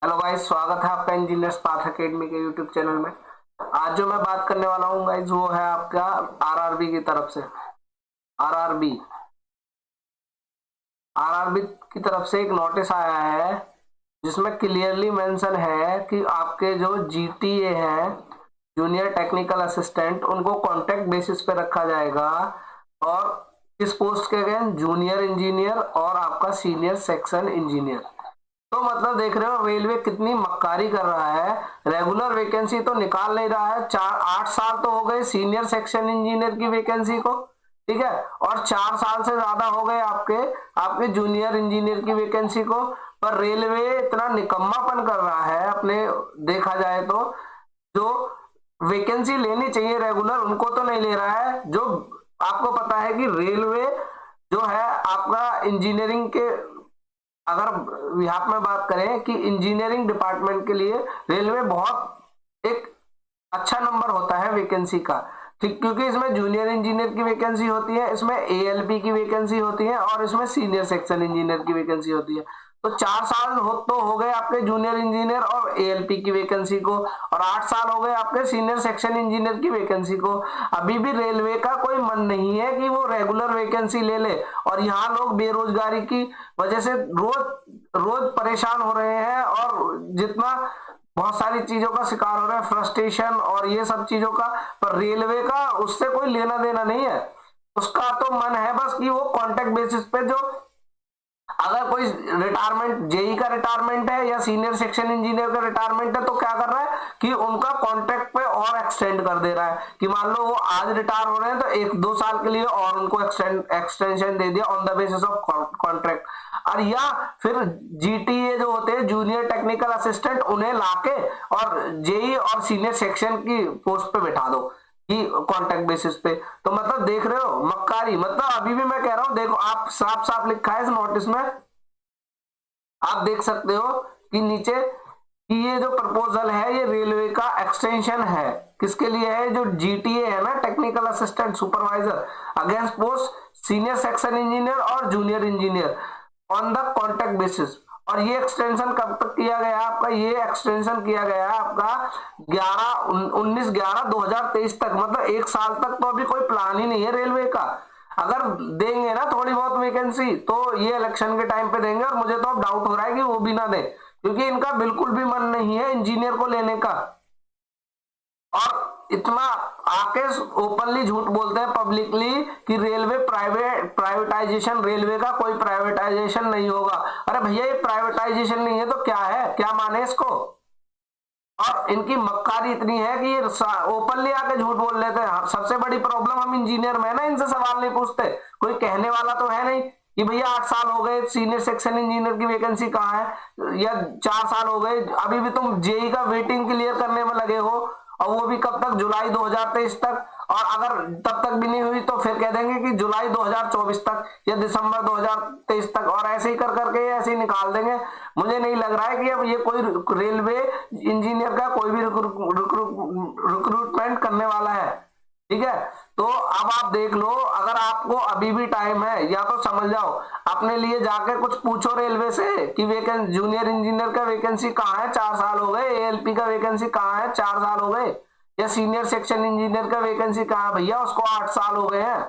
Hello guys, स्वागत है आपका इंजीनियर्स पाथ एकेडमी के यूट्यूब चैनल में। आज जो मैं बात करने वाला हूँ गाइस वो है आपका आरआरबी की तरफ से। आरआरबी आरआरबी की तरफ से एक नोटिस आया है जिसमें क्लियरली मेंशन है कि आपके जो जीटीए हैं, जूनियर टेक्निकल असिस्टेंट, उनको कॉन्ट्रैक्ट बेसिस पे रखा जाएगा। और किस पोस्ट के गए? जूनियर इंजीनियर और आपका सीनियर सेक्शन इंजीनियर। तो मतलब देख रहे हो रेलवे कितनी मक्कारी कर रहा है। रेगुलर वैकेंसी तो निकाल नहीं रहा है। 4-8 साल तो हो गए सीनियर सेक्शन इंजीनियर की वैकेंसी को, ठीक है, और 4 साल से ज्यादा हो गए आपके आपके जूनियर इंजीनियर की वैकेंसी को। पर रेलवे इतना निकम्मापन कर रहा है अपने, देखा जाए तो जो वैकेंसी लेनी चाहिए रेगुलर उनको तो नहीं ले रहा है। जो आपको पता है कि रेलवे जो है आपका इंजीनियरिंग के, अगर यहाँ में बात करें कि इंजीनियरिंग डिपार्टमेंट के लिए रेलवे बहुत एक अच्छा नंबर होता है वैकेंसी का, ठीक, क्योंकि इसमें जूनियर इंजीनियर की वैकेंसी होती है, इसमें एएलपी की वैकेंसी होती है और इसमें सीनियर सेक्शन इंजीनियर की वैकेंसी होती है। तो 4 साल हो गए आपके जूनियर इंजीनियर और एएलपी की वैकेंसी को, और 8 साल हो गए आपके सीनियर सेक्शन इंजीनियर की वैकेंसी को। अभी भी रेलवे का कोई मन नहीं है कि वो रेगुलर वैकेंसी ले ले, और यहाँ लोग बेरोजगारी की वजह से रोज रोज परेशान हो रहे हैं, और जितना बहुत सारी चीजों का शिकार हो रहा है, फ्रस्ट्रेशन और ये सब चीजों का। पर रेलवे का उससे कोई लेना देना नहीं है। उसका तो मन है बस कि वो कॉन्ट्रैक्ट बेसिस पे, जो अगर कोई रिटायरमेंट, जेई का रिटायरमेंट है या सीनियर सेक्शन इंजीनियर का रिटायरमेंट है, तो क्या कर रहा है कि उनका कॉन्ट्रैक्ट पे और एक्सटेंड कर दे रहा है कि मान लो वो आज रिटायर हो रहे हैं तो 1-2 साल के लिए और उनको एक्सटेंशन दे दिया on the basis of contract. और या फिर जीटीए जो होते हैं, जूनियर टेक्निकल असिस्टेंट, उन्हें लाके और जेई और सीनियर सेक्शन की पोस्ट पे बैठा दो कि कॉन्ट्रैक्ट बेसिस पे। तो मतलब देख रहे हो मक्कारी, मतलब अभी भी मैं कह रहा हूं, देखो आप, साफ साफ लिखा है इस नोटिस में, आप देख सकते हो कि नीचे कि ये जो प्रपोजल है ये रेलवे का एक्सटेंशन है। किसके लिए है? जो जीटीए है ना, technical assistant supervisor, against post senior section engineer और junior engineer on the contract basis. और ये एक्सटेंशन कब तक किया गया आपका? ये एक्सटेंशन किया गया आपका 19/11/2023 तक, मतलब 1 साल तक। तो अभी कोई प्लान ही नहीं है रेलवे का। अगर देंगे ना थोड़ी बहुत वैकेंसी तो ये इलेक्शन के टाइम पे देंगे, और मुझे तो अब डाउट हो रहा है कि वो भी ना दे, क्योंकि इनका बिल्कुल भी मन नहीं है इंजीनियर को लेने का। और इतना आके ओपनली झूठ बोलते हैं पब्लिकली कि रेलवे प्राइवेटाइजेशन, रेलवे का कोई प्राइवेटाइजेशन नहीं होगा। अरे भैया, ये प्राइवेटाइजेशन नहीं है तो क्या है? क्या माने इसको? और इनकी मक्कारी इतनी है कि ये ओपनली आके झूठ बोल लेते हैं। सबसे बड़ी प्रॉब्लम हम इंजीनियर में है ना, इनसे सवाल नहीं पूछते, कोई कहने वाला तो है नहीं कि भैया 8 साल हो गए सीनियर सेक्शन इंजीनियर की वैकेंसी कहाँ है, या 4 साल हो गए अभी भी तुम जेई का वेटिंग क्लियर करने में लगे हो, और वो भी कब तक? जुलाई 2023 तक। और अगर तब तक भी नहीं हुई तो फिर कह देंगे कि जुलाई 2024 तक या दिसंबर 2023 तक, और ऐसे ही कर करके ऐसे ही निकाल देंगे। मुझे नहीं लग रहा है कि अब ये कोई रेलवे इंजीनियर का कोई भी रिक्रूटमेंट करने वाला है, ठीक है। तो अब आप देख लो, अगर आपको अभी भी टाइम है, या तो समझ जाओ अपने लिए जाके कुछ पूछो रेलवे से कि वैकेंसी, जूनियर इंजीनियर का वैकेंसी कहाँ है, 4 साल हो गए, एएलपी का वैकेंसी कहाँ है, 4 साल हो गए, या सीनियर सेक्शन इंजीनियर का वैकेंसी कहाँ है भैया, उसको 8 साल हो गए हैं।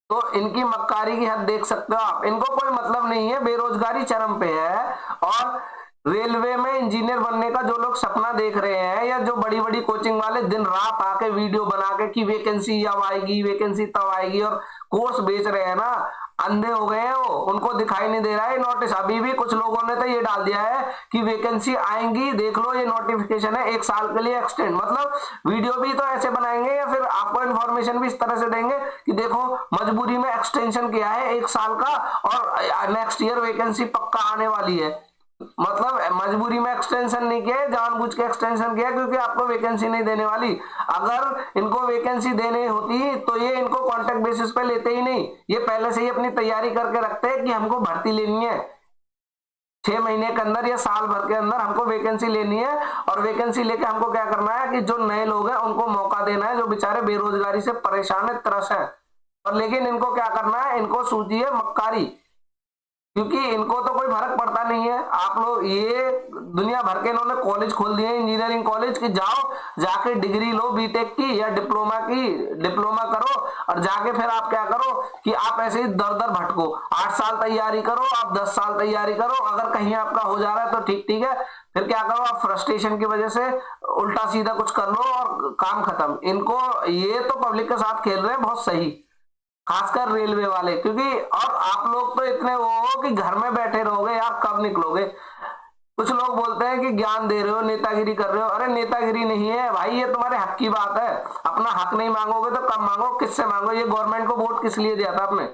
तो इनकी मक्कारी की हद देख सकते हो आप। इनको कोई मतलब नहीं है, बेरोजगारी चरम पे है। और रेलवे में इंजीनियर बनने का जो लोग सपना देख रहे हैं, या जो बड़ी बड़ी कोचिंग वाले दिन रात आके वीडियो बना के कि वैकेंसी अब आएगी, वैकेंसी तब आएगी, और कोर्स बेच रहे हैं ना, अंधे हो गए हैं वो, उनको दिखाई नहीं दे रहा है नोटिस। अभी भी कुछ लोगों ने तो ये डाल दिया है कि वैकेंसी आएंगी, देख लो ये नोटिफिकेशन है, 1 साल के लिए एक्सटेंड। मतलब वीडियो भी तो ऐसे बनाएंगे, या फिर आपको इन्फॉर्मेशन भी इस तरह से देंगे कि देखो मजबूरी में एक्सटेंशन किया है 1 साल का, और नेक्स्ट ईयर वैकेंसी पक्का आने वाली है। मतलब मजबूरी में एक्सटेंशन नहीं किया है, जानबूझ के एक्सटेंशन किया क्योंकि आपको वैकेंसी नहीं देने वाली। अगर इनको वैकेंसी देनी होती तो ये इनको कॉन्ट्रैक्ट बेसिस पे लेते ही नहीं, ये पहले से ही अपनी तैयारी करके रखते हैं कि हमको भर्ती लेनी है 6 महीने के अंदर या साल भर के अंदर, हमको वैकेंसी लेनी है। और वैकेंसी लेके हमको क्या करना है कि जो नए लोग हैं उनको मौका देना है, जो बेचारे बेरोजगारी से परेशान है, त्रस है। और लेकिन इनको क्या करना है? इनको सूझी है मक्कारी। क्योंकि इनको तो कोई फर्क पड़ता नहीं है। आप लोग ये दुनिया भर के इन्होंने कॉलेज खोल दिए इंजीनियरिंग कॉलेज कि जाओ जाके डिग्री लो बीटेक की या डिप्लोमा करो और जाके फिर आप क्या करो कि आप ऐसे ही दर दर भटको, 8 साल तैयारी करो, आप 10 साल तैयारी करो, अगर कहीं आपका हो जा रहा है तो ठीक ठीक है, फिर क्या करो आप फ्रस्ट्रेशन की वजह से उल्टा सीधा कुछ कर लो और काम खत्म। इनको ये तो पब्लिक के साथ खेल रहे हैं बहुत सही, खासकर रेलवे वाले। क्योंकि और आप लोग तो इतने वो हो कि घर में बैठे रहोगे यार, कब निकलोगे। कुछ लोग बोलते हैं कि ज्ञान दे रहे हो, नेतागिरी कर रहे हो। अरे नेतागिरी नहीं है भाई, ये तुम्हारे हक की बात है। अपना हक नहीं मांगोगे तो कब मांगो, किससे मांगो। ये गवर्नमेंट को वोट किस लिए दिया था आपने?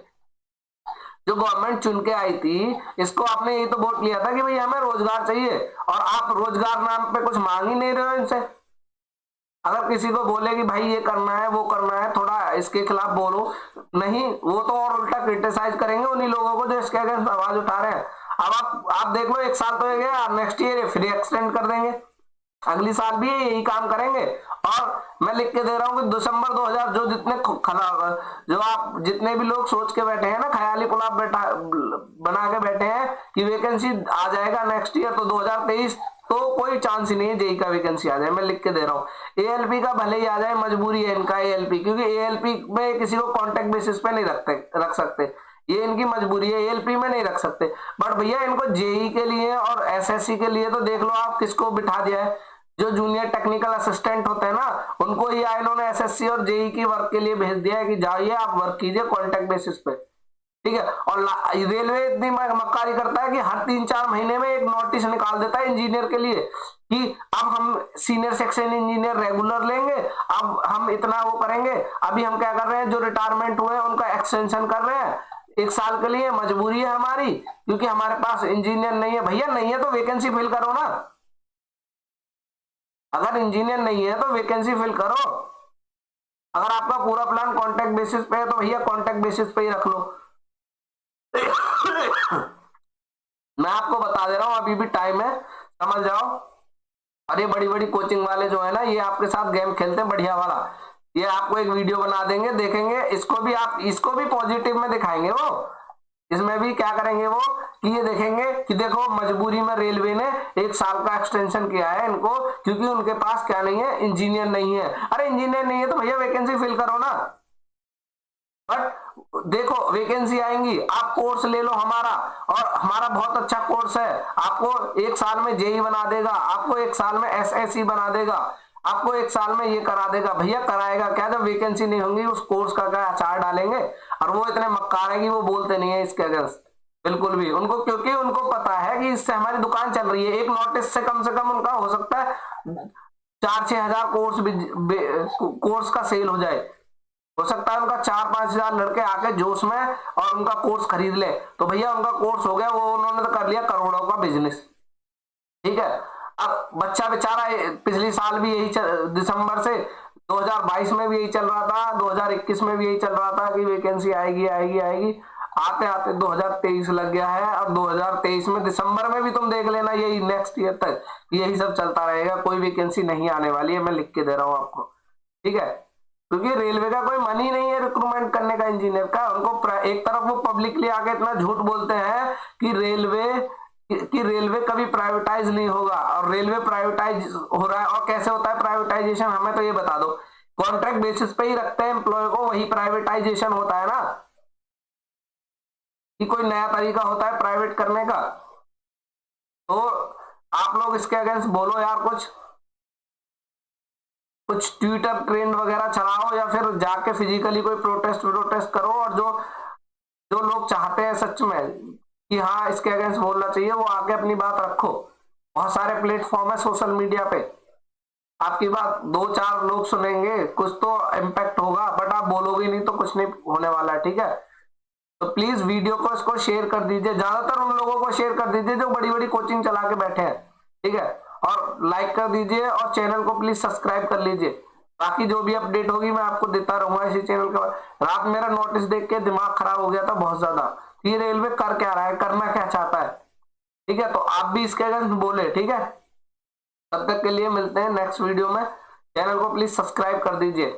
जो गवर्नमेंट चुन के आई थी इसको आपने यही तो वोट लिया था कि भाई हमें रोजगार चाहिए, और आप रोजगार नाम पे कुछ मांग ही नहीं रहे हो इनसे। अगर किसी को बोले कि भाई ये करना है वो करना है, थोड़ा इसके खिलाफ बोलो, नहीं, वो तो और उल्टा क्रिटिसाइज करेंगे उन्हीं लोगों को जो इसके अगेंस्ट आवाज उठा रहे हैं। अब आप देख लो, 1 साल तो हो गया, नेक्स्ट ईयर फिर एक्सटेंड कर देंगे, अगली साल भी यही काम करेंगे। और मैं लिख के दे रहा हूं कि दिसंबर 2000 जो जितने जो आप जितने भी लोग सोच के बैठे हैं ना, ख्याली पुलाव बना के बैठे हैं कि वैकेंसी आ जाएगा नेक्स्ट ईयर, तो 2023 तो कोई चांस ही नहीं है जेई का वैकेंसी आ जाए। मैं लिख के दे रहा हूँ, एएलपी का भले ही आ जाए, मजबूरी है इनका एएलपी, क्योंकि एएलपी में किसी को कॉन्ट्रैक्ट बेसिस पे नहीं रख सकते, ये इनकी मजबूरी है, एएलपी में नहीं रख सकते। बट भैया इनको जेई के लिए और एसएससी के लिए तो देख लो आप किसको बिठा दिया है, जो जूनियर टेक्निकल असिस्टेंट होते हैं ना, उनको ही इन्होंने एसएससी और जेई की वर्क के लिए भेज दिया है कि जाइए आप वर्क कीजिए कॉन्ट्रैक्ट बेसिस पे, ठीक है। और रेलवे इतनी मक्कारी करता है कि हर 3-4 महीने में एक नोटिस निकाल देता है इंजीनियर के लिए कि अब हम सीनियर सेक्शन इंजीनियर रेगुलर लेंगे, अब हम इतना वो करेंगे। अभी हम क्या कर रहे हैं, जो रिटायरमेंट हुए हैं उनका एक्सटेंशन कर रहे हैं 1 साल के लिए, मजबूरी है हमारी, क्योंकि हमारे पास इंजीनियर नहीं है। भैया नहीं है तो वैकेंसी फिल करो ना, अगर इंजीनियर नहीं है तो वैकेंसी फिल करो। अगर आपका पूरा प्लान कॉन्ट्रैक्ट बेसिस पे है तो भैया कॉन्ट्रैक्ट बेसिस पे ही रख लो। मैं आपको बता दे रहा हूं, अभी भी टाइम है, समझ जाओ। और ये बड़ी बड़ी कोचिंग वाले जो है ना, ये आपके साथ गेम खेलते हैं बढ़िया वाला। ये आपको एक वीडियो बना देंगे, देखेंगे इसको भी पॉजिटिव में दिखाएंगे वो। इसमें भी क्या करेंगे वो कि ये देखेंगे कि देखो मजबूरी में रेलवे ने 1 साल का एक्सटेंशन किया है इनको, क्योंकि उनके पास क्या नहीं है, इंजीनियर नहीं है। अरे इंजीनियर नहीं है तो भैया वैकेंसी फिल करो ना। बट देखो वैकेंसी आएंगी, आप कोर्स ले लो हमारा, और हमारा बहुत अच्छा कोर्स है, आपको 1 साल में जेई बना देगा, आपको 1 साल में एसएससी बना देगा, आपको 1 साल में ये करा देगा। भैया कराएगा क्या, जब वैकेंसी नहीं होंगी उस कोर्स का क्या अचार डालेंगे। और वो इतने मक्कार है कि वो बोलते नहीं है इसके अगेंस्ट बिल्कुल भी उनको, क्योंकि उनको पता है कि इससे हमारी दुकान चल रही है। एक नोटिस से कम उनका हो सकता है 4-6 हजार कोर्स का सेल हो जाए। हो सकता है उनका 4-5 हजार लड़के आके जोश में और उनका कोर्स खरीद ले, तो भैया उनका कोर्स हो गया, वो उन्होंने तो कर लिया करोड़ों का बिजनेस, ठीक है। अब बच्चा बेचारा पिछले साल भी यही दिसंबर से 2022 में भी यही चल रहा था, 2021 में भी यही चल रहा था कि वैकेंसी आएगी आएगी आएगी, आते आते 2023 लग गया है। और 2023 में दिसंबर में भी तुम देख लेना, यही नेक्स्ट ईयर तक यही सब चलता रहेगा, कोई वैकेंसी नहीं आने वाली है, मैं लिख के दे रहा हूं आपको, ठीक है। क्योंकि रेलवे का कोई मन ही नहीं है रिक्रूटमेंट करने का इंजीनियर का। उनको एक तरफ वो पब्लिकली आके इतना झूठ बोलते हैं कि रेलवे कभी प्राइवेटाइज नहीं होगा, और रेलवे प्राइवेटाइज हो रहा है। और कैसे होता है प्राइवेटाइजेशन, हमें तो ये बता दो। कॉन्ट्रैक्ट बेसिस पे ही रखते हैं एम्प्लॉय को, वही प्राइवेटाइजेशन होता है ना, कि कोई नया तरीका होता है प्राइवेट करने का। तो आप लोग इसके अगेंस्ट बोलो यार, कुछ ट्विटर ट्रेंड वगैरह चलाओ, या फिर जाके फिजिकली कोई प्रोटेस्ट करो। और जो जो लोग चाहते हैं सच में कि हाँ इसके अगेंस्ट बोलना चाहिए, वो आके अपनी बात रखो। बहुत सारे प्लेटफॉर्म है सोशल मीडिया पे, आपकी बात 2-4 लोग सुनेंगे, कुछ तो इम्पैक्ट होगा, बट आप बोलोगे नहीं तो कुछ नहीं होने वाला है, ठीक है। तो प्लीज वीडियो को इसको शेयर कर दीजिए, ज्यादातर उन लोगों को शेयर कर दीजिए जो बड़ी बड़ी कोचिंग चला के बैठे हैं, ठीक है। और लाइक कर दीजिए और चैनल को प्लीज सब्सक्राइब कर लीजिए। बाकी जो भी अपडेट होगी मैं आपको देता रहूंगा इसी चैनल के। रात मेरा नोटिस देख के दिमाग खराब हो गया था बहुत ज्यादा, ये रेलवे कर क्या रहा है, करना क्या चाहता है, ठीक है। तो आप भी इसके अगेंस्ट बोले, ठीक है। तब तक के लिए मिलते हैं नेक्स्ट वीडियो में, चैनल को प्लीज सब्सक्राइब कर दीजिए।